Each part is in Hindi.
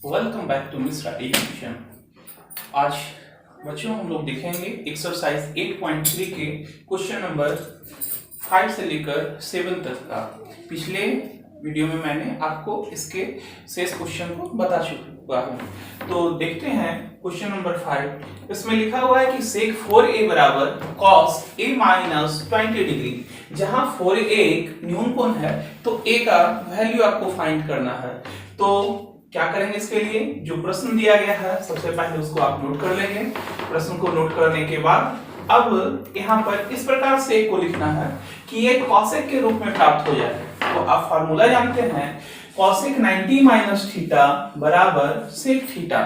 Welcome back to Misra education. आज बच्चों हम लोग देखेंगे एक्सरसाइज 8.3 के क्वेश्चन नंबर 5 से लेकर 7 तक का। पिछले वीडियो में मैंने आपको इसके शेष क्वेश्चन को बता चुका हूँ। तो देखते हैं क्वेश्चन नंबर 5। इसमें लिखा हुआ है कि सेक 4a बराबर cos a माइनस 20 डिग्री। जहां 4a एक न्यून कोण है तो a का वैल्यू आपको फाइंड करना है। तो क्या करेंगे इसके लिए, जो प्रश्न दिया गया है सबसे पहले उसको आप नोट कर लेंगे। प्रश्न को नोट करने के बाद अब यहाँ पर इस प्रकार से को लिखना है कि ये कॉसेक के रूप में प्राप्त हो जाए। तो आप फार्मूला जानते हैं, कॉसेक 90 माइनस थीटा बराबर sec theta.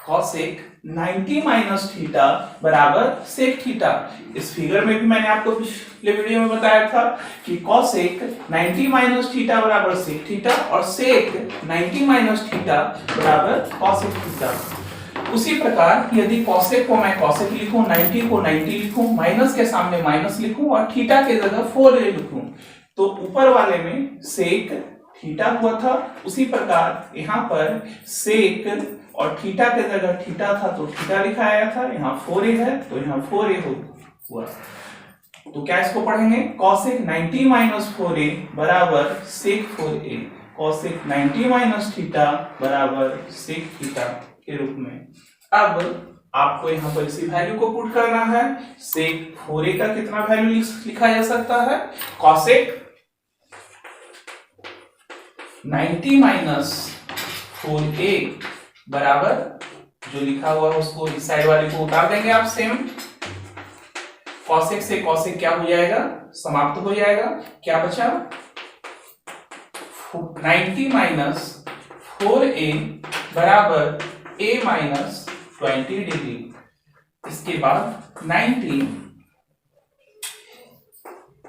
Cosec 90 minus theta बराबर सेक थीटा। इस फिगर में भी मैंने आपको पिछले वीडियो में बताया था कि कॉसेक 90 माइनस थीटा बराबर सेक थीटा और सेक 90 माइनस थीटा बराबर कॉसेक थीटा। उसी प्रकार यदि कॉसेक को मैं कॉसेक लिखूं, 90 को 90 लिखूं, माइनस के सामने माइनस लिखूं और थीटा के जगह 4a लिखूं, तो ऊपर वाले में सेक थीटा हुआ था, उसी प्रकार यहाँ पर सेक और थीटा के जगह थीटा था तो थीटा लिखाया था। यहाँ 4a है तो यहाँ 4a हुआ। तो क्या इसको पढ़ेंगे, कॉसेक 90 माइनस 4a बराबर सेक 4a। कॉसेक 90 माइनस थीटा बराबर सेक थीटा के रूप में। अब आपको यहाँ पर इसी वैल्यू को पुट करना है। सेक 4a का कितना वैल्यू लिखा जा सकता है, कॉसेक 90 माइनस 4a बराबर जो लिखा हुआ है उसको इस साइड वाले को उतार देंगे आप सेम। कॉसेक से कॉसेक क्या हो जाएगा, समाप्त हो जाएगा। क्या बचा, 90 माइनस 4a बराबर a माइनस 20 डिग्री। इसके बाद 90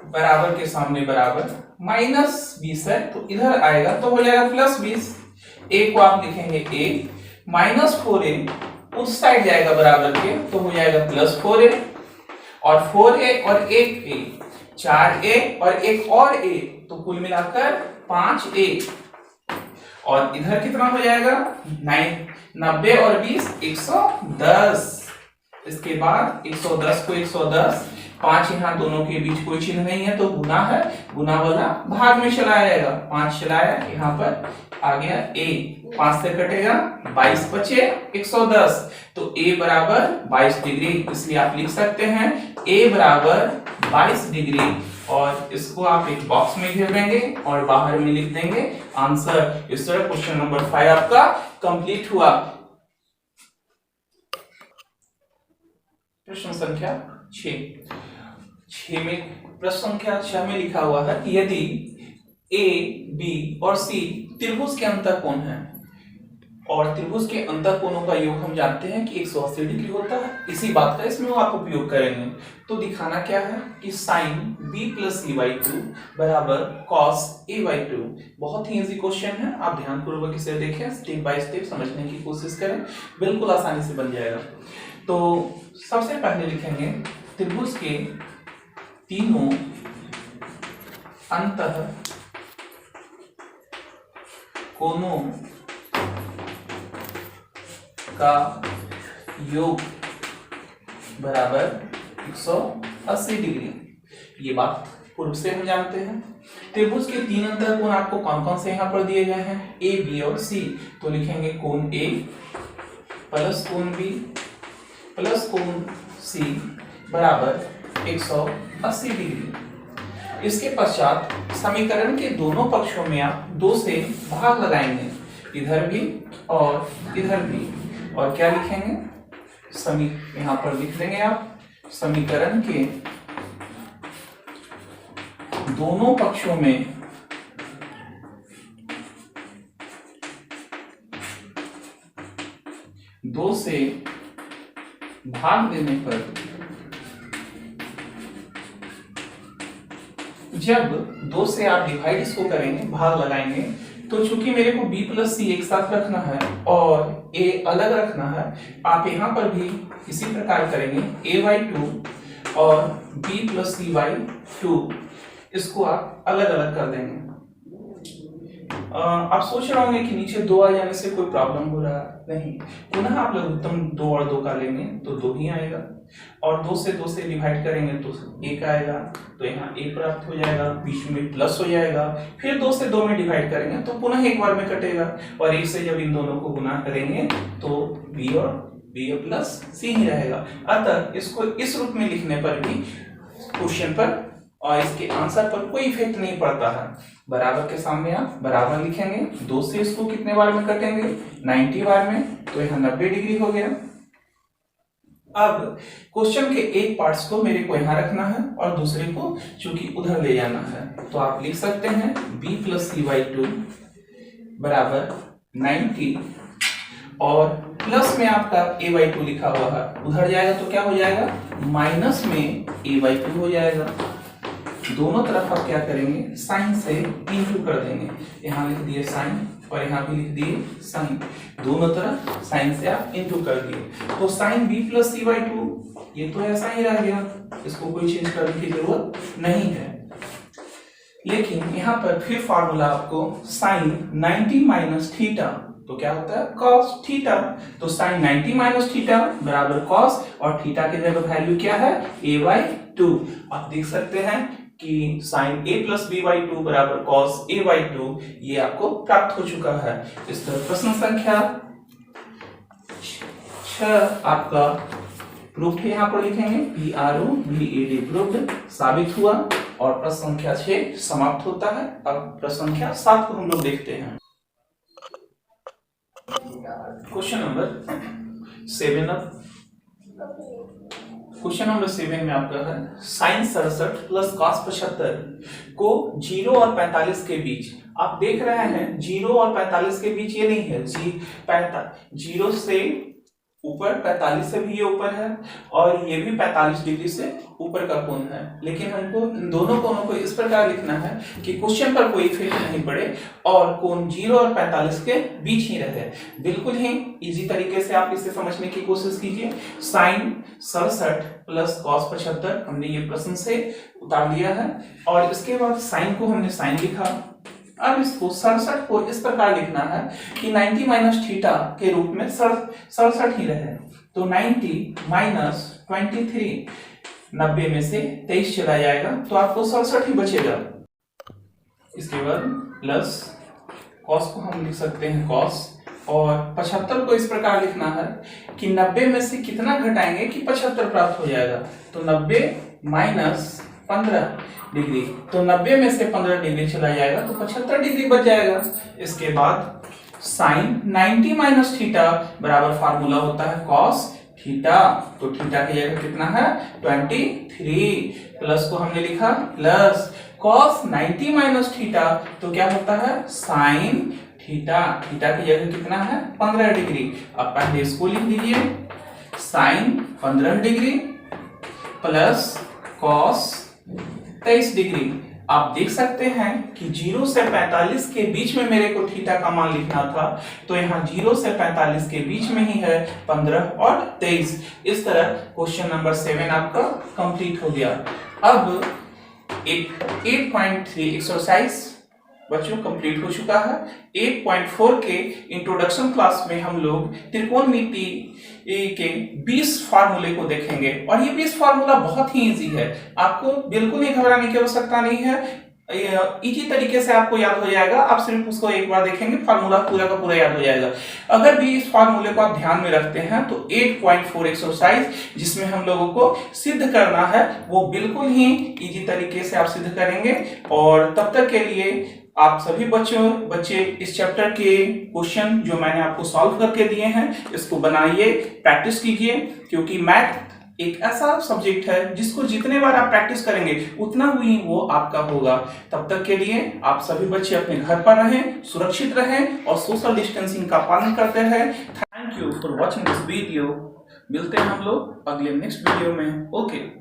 बराबर के सामने बराबर माइनस 20 है तो इधर आएगा तो हो जाएगा प्लस 20। a को आप लिखेंगे a, माइनस 4a उस साइड जाएगा बराबर के तो हो जाएगा प्लस 4a, और 4a और 1a 4a और एक और a तो कुल मिलाकर 5a। और इधर कितना हो जाएगा, 90 और 20 110। इसके बाद 110 को 110, 5 यहाँ दोनों के बीच कोई चिन्ह नहीं है तो गुना है, गुना वाला भाग में चला जाएगा। 5 चलाया, यहाँ पर आ गया a, 5 से कटेगा 22 बचे 110 तो a बराबर 22 डिग्री। इसलिए आप लिख सकते हैं a बराबर 22 डिग्री और इसको आप एक बॉक्स में घेर देंगे और बाहर में लिख देंगे आंसर। इस तरह क्वेश्चन नंबर 5 आपका कंप्लीट हुआ। प्रश्न संख्या 6 में प्रश्न संख्या 6 में लिखा हुआ है कि यदि ए, बी और सी त्रिभुज के अंतःकोण है और त्रिभुज के अंतःकोणों का योग हम जानते हैं कि 180 डिग्री होता है, इसी बात का इसमें आप उपयोग करेंगे। तो दिखाना क्या है कि साइन b प्लस c/2 बराबर cos a/2। बहुत ही इजी क्वेश्चन है, आप ध्यानपूर्वक इसे देखें, स्टेप बाय स्टेप समझने की कोशिश करें, बिल्कुल आसानी से बन जाएगा। तो सबसे पहले लिखेंगे त्रिभुज के तीनों अंतः कोणों का योग बराबर 180 डिग्री। ये बात पूर्व से हम जानते हैं। त्रिभुज के तीन अंतःकोण आपको कौन कौन से यहाँ पर दिए गए हैं, ए, बी और सी। तो लिखेंगे कोण ए प्लस कोण बी प्लस कोण सी बराबर 180 डिग्री। इसके पश्चात समीकरण के दोनों पक्षों में आप 2 से भाग लगाएंगे, इधर भी और इधर भी, और क्या लिखेंगे, यहाँ पर लिख देंगे आप समीकरण के दोनों पक्षों में 2 से भाग देने पर जब 2 से आप डिवाइड इसको करेंगे, भाग लगाएंगे, तो चूंकि मेरे को b प्लस सी एक साथ रखना है और a अलग रखना है, आप यहाँ पर भी इसी प्रकार करेंगे a/2 और b प्लस सी/2, इसको आप अलग अलग कर देंगे। आप सोच रहे होंगे कि नीचे 2 आ जाने से कोई प्रॉब्लम हो रहा है, नहीं। पुनः आप लघुत्तम 2 और 2 का लेंगे तो 2 ही आएगा, और 2 से डिवाइड करेंगे तो 1 आएगा, तो यहाँ a प्राप्त हो जाएगा, बीच में प्लस हो जाएगा। फिर 2 से 2 में डिवाइड करेंगे तो पुनः एक बार में कटेगा, और 1 से जब इन दोनों को गुना करेंगे तो b और प्लस c ही रहेगा। अतः इसको इस रूप में लिखने पर भी क्वेश्चन पर और इसके आंसर पर कोई इफेक्ट नहीं पड़ता है। बराबर के सामने आप बराबर लिखेंगे, 2 से इसको कितने बार में कटेंगे, 90 बार में, तो यहाँ 90 डिग्री हो गया। अब क्वेश्चन के एक पार्ट्स को मेरे को यहाँ रखना है और दूसरे को चूंकि उधर ले जाना है, तो आप लिख सकते हैं b + c/2 बराबर 90, और प्लस में आपका a/2 लिखा हुआ है, उधर जाएगा तो क्या हो जाएगा, माइनस में a/2 हो जाएगा। दोनों तरफ आप क्या करेंगे, साइन से इंटू कर देंगे, यहाँ लिख दिए साइन और यहाँ भी लिख दिए साइन, दोनों तरफ साइन से आप इंटू कर दिए, तो साइन b + c/2 ये तो ऐसा ही रह गया, इसको कोई चेंज करने की जरूरत नहीं है। लेकिन यहाँ पर फिर फार्मूला आपको साइन 90 - थीटा, तो क्या होता है cos थीटा, तो साइन 90 - थीटा बराबर cos, और थीटा की जगह वैल्यू क्या है, a/2। आप देख सकते हैं कि साइन a + b/2 बराबर cos a/2 ये आपको प्राप्त हो चुका है। इस तरह प्रश्न संख्या 6 आपका प्रूफ यहाँ पर लिखेंगे, PROVED प्रूफ्ड, साबित हुआ, और प्रश्न संख्या 6 समाप्त होता है। अब प्रश्न संख्या 7 को हम लोग देखते हैं। क्वेश्चन नंबर 7 अब क्वेश्चन नंबर 7 में आपका है साइन 67 + cos 75 को 0 और 45 के बीच। आप देख रहे हैं 0 और 45 के बीच ये नहीं है, 0 से ऊपर 45 से भी ये ऊपर है, और ये भी 45 डिग्री से ऊपर का कोण है, लेकिन हमको इन दोनों कोणों को इस प्रकार लिखना है कि क्वेश्चन पर कोई इफेक्ट नहीं पड़े और कोण 0 और 45 के बीच ही रहे। बिल्कुल ही इजी तरीके से आप इसे समझने की कोशिश कीजिए। साइन 67 + cos 75 हमने ये प्रश्न से उतार लिया है, और इसके बाद साइन को हमने साइन लिखा। अब इसको 67 को इस प्रकार लिखना है कि 90 - थीटा के रूप में 67 ही रहे, तो 90 - 23, 90 में से 23 चला जाएगा तो आपको 67 ही बचेगा। इसके बाद प्लस cos को हम लिख सकते हैं cos, और 75 को इस प्रकार लिखना है कि 90 में से कितना घटाएंगे कि 75 प्राप्त हो जाएगा, तो 90 - 15 डिग्री, तो 90 में से 15 डिग्री चला जाएगा तो 75 डिग्री बच जाएगा। इसके बाद साइन 90 - थीटा बराबर फार्मूला होता है cos थीटा, तो थीटा की जगह कितना है 23, प्लस को हमने लिखा प्लस cos 90 - थीटा, तो क्या होता है साइन थीटा, थीटा की जगह कितना है 15 डिग्री। अब पहले इसको लिख दीजिए, sine 15 degree plus cos 23 degree. आप देख सकते हैं कि 0 से 45 के बीच में मेरे को थीटा का मान लिखना था, तो यहाँ 0 से 45 के बीच में ही है 15 और 23। इस तरह क्वेश्चन नंबर 7 आपका कंप्लीट हो गया। अब एक 8.3 एक्सरसाइज बच्चों कंप्लीट हो चुका है। 8.4 के इंट्रोडक्शन क्लास में हम लोग त्रिकोणमिति के 20 फार्मूले को देखेंगे, और ये 20 फार्मूला बहुत ही इजी है, आपको बिल्कुल ही घबराने की आवश्यकता नहीं है। इजी तरीके से आपको याद हो जाएगा, आप सिर्फ उसको एक बार देखेंगे, फार्मूला पूरा का पूरा याद हो जाएगा। अगर भी इस फार्मूले को आप ध्यान में रखते हैं तो 8.4 एक्सरसाइज जिसमें हम लोगों को सिद्ध करना है वो बिल्कुल ही इजी तरीके से आप सिद्ध करेंगे। और तब तक के लिए आप सभी बच्चे इस चैप्टर के क्वेश्चन जो मैंने आपको सॉल्व करके दिए हैं इसको बनाइए, प्रैक्टिस कीजिए, क्योंकि मैथ एक ऐसा सब्जेक्ट है जिसको जितने बार आप प्रैक्टिस करेंगे उतना ही वो आपका होगा। तब तक के लिए आप सभी बच्चे अपने घर पर रहें, सुरक्षित रहें और सोशल डिस्टेंसिंग का पालन करते रहें। Thank you for watching this video. मिलते हैं हम लोग अगले नेक्स्ट वीडियो में। ओके।